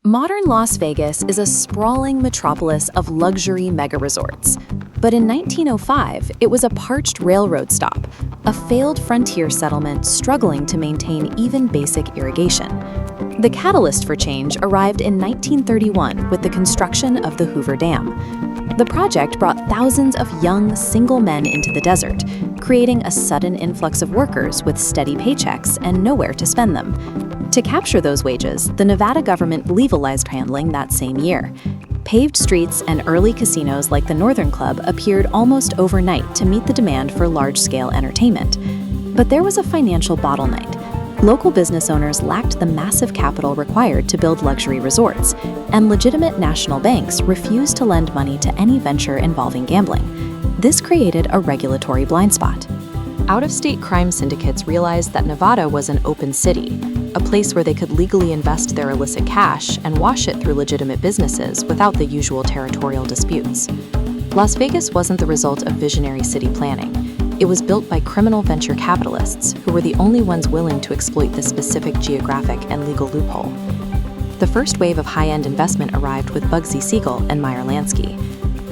Modern Las Vegas is a sprawling metropolis of luxury mega-resorts. But in 1905, it was a parched railroad stop, a failed frontier settlement struggling to maintain even basic irrigation. The catalyst for change arrived in 1931 with the construction of the Hoover Dam. The project brought thousands of young, single men into the desert, creating a sudden influx of workers with steady paychecks and nowhere to spend them. To capture those wages, the Nevada government legalized handling that same year. Paved streets and early casinos like the Northern Club appeared almost overnight to meet the demand for large-scale entertainment. But there was a financial bottleneck. Local business owners lacked the massive capital required to build luxury resorts, and legitimate national banks refused to lend money to any venture involving gambling. This created a regulatory blind spot. Out-of-state crime syndicates realized that Nevada was an open city, a place where they could legally invest their illicit cash and wash it through legitimate businesses without the usual territorial disputes. Las Vegas wasn't the result of visionary city planning. It was built by criminal venture capitalists who were the only ones willing to exploit this specific geographic and legal loophole. The first wave of high-end investment arrived with Bugsy Siegel and Meyer Lansky.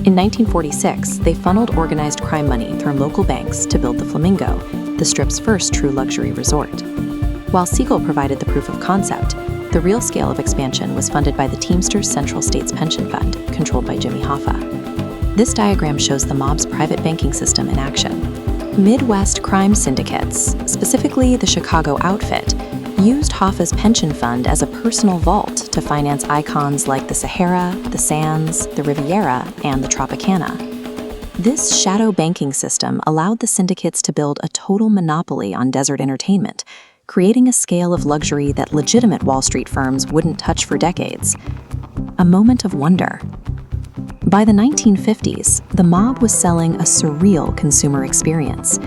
In 1946, they funneled organized crime money through local banks to build the Flamingo, the Strip's first true luxury resort. While Siegel provided the proof of concept, the real scale of expansion was funded by the Teamsters Central States Pension Fund, controlled by Jimmy Hoffa. This diagram shows the mob's private banking system in action. Midwest crime syndicates, specifically the Chicago outfit, used Hoffa's pension fund as a personal vault to finance icons like the Sahara, the Sands, the Riviera, and the Tropicana. This shadow banking system allowed the syndicates to build a total monopoly on desert entertainment, creating a scale of luxury that legitimate Wall Street firms wouldn't touch for decades. A moment of wonder. By the 1950s, the mob was selling a surreal consumer experience.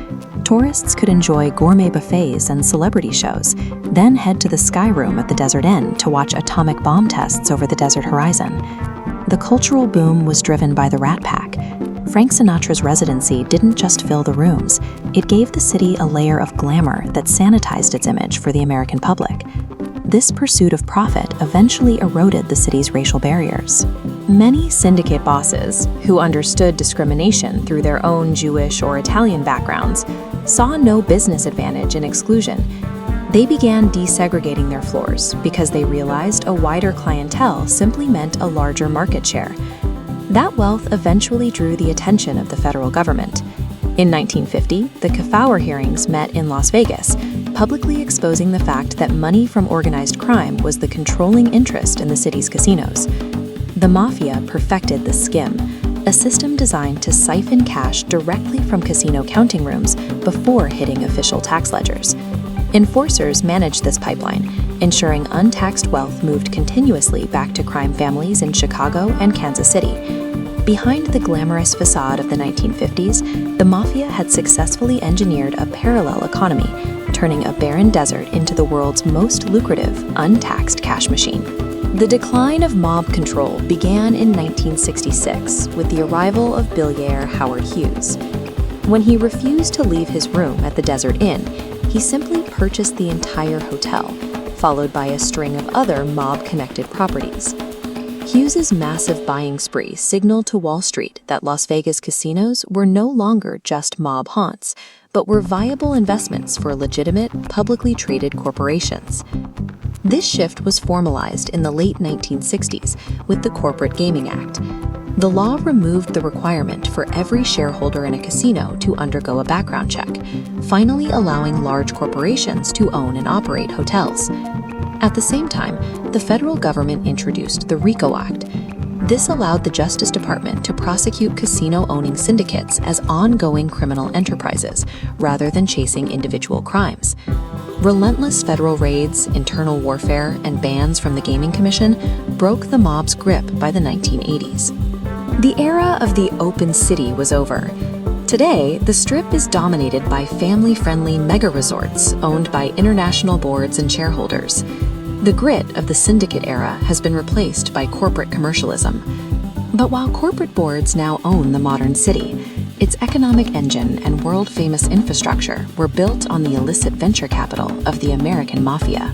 Tourists could enjoy gourmet buffets and celebrity shows, then head to the Sky Room at the Desert Inn to watch atomic bomb tests over the desert horizon. The cultural boom was driven by the Rat Pack. Frank Sinatra's residency didn't just fill the rooms, it gave the city a layer of glamour that sanitized its image for the American public. This pursuit of profit eventually eroded the city's racial barriers. Many syndicate bosses, who understood discrimination through their own Jewish or Italian backgrounds, saw no business advantage in exclusion. They began desegregating their floors because they realized a wider clientele simply meant a larger market share. That wealth eventually drew the attention of the federal government. In 1950, the Kefauver hearings met in Las Vegas, publicly exposing the fact that money from organized crime was the controlling interest in the city's casinos. The Mafia perfected the skim, a system designed to siphon cash directly from casino counting rooms before hitting official tax ledgers. Enforcers managed this pipeline, ensuring untaxed wealth moved continuously back to crime families in Chicago and Kansas City. Behind the glamorous facade of the 1950s, the Mafia had successfully engineered a parallel economy, turning a barren desert into the world's most lucrative, untaxed cash machine. The decline of mob control began in 1966 with the arrival of billionaire Howard Hughes. When he refused to leave his room at the Desert Inn, he simply purchased the entire hotel, followed by a string of other mob-connected properties. Hughes's massive buying spree signaled to Wall Street that Las Vegas casinos were no longer just mob haunts, but were viable investments for legitimate, publicly traded corporations. This shift was formalized in the late 1960s with the Corporate Gaming Act. The law removed the requirement for every shareholder in a casino to undergo a background check, finally allowing large corporations to own and operate hotels. At the same time, the federal government introduced the RICO Act. This allowed the Justice Department to prosecute casino-owning syndicates as ongoing criminal enterprises, rather than chasing individual crimes. Relentless federal raids, internal warfare, and bans from the Gaming Commission broke the mob's grip by the 1980s. The era of the open city was over. Today, the Strip is dominated by family-friendly mega-resorts owned by international boards and shareholders. The grit of the syndicate era has been replaced by corporate commercialism. But while corporate boards now own the modern city, its economic engine and world-famous infrastructure were built on the illicit venture capital of the American Mafia.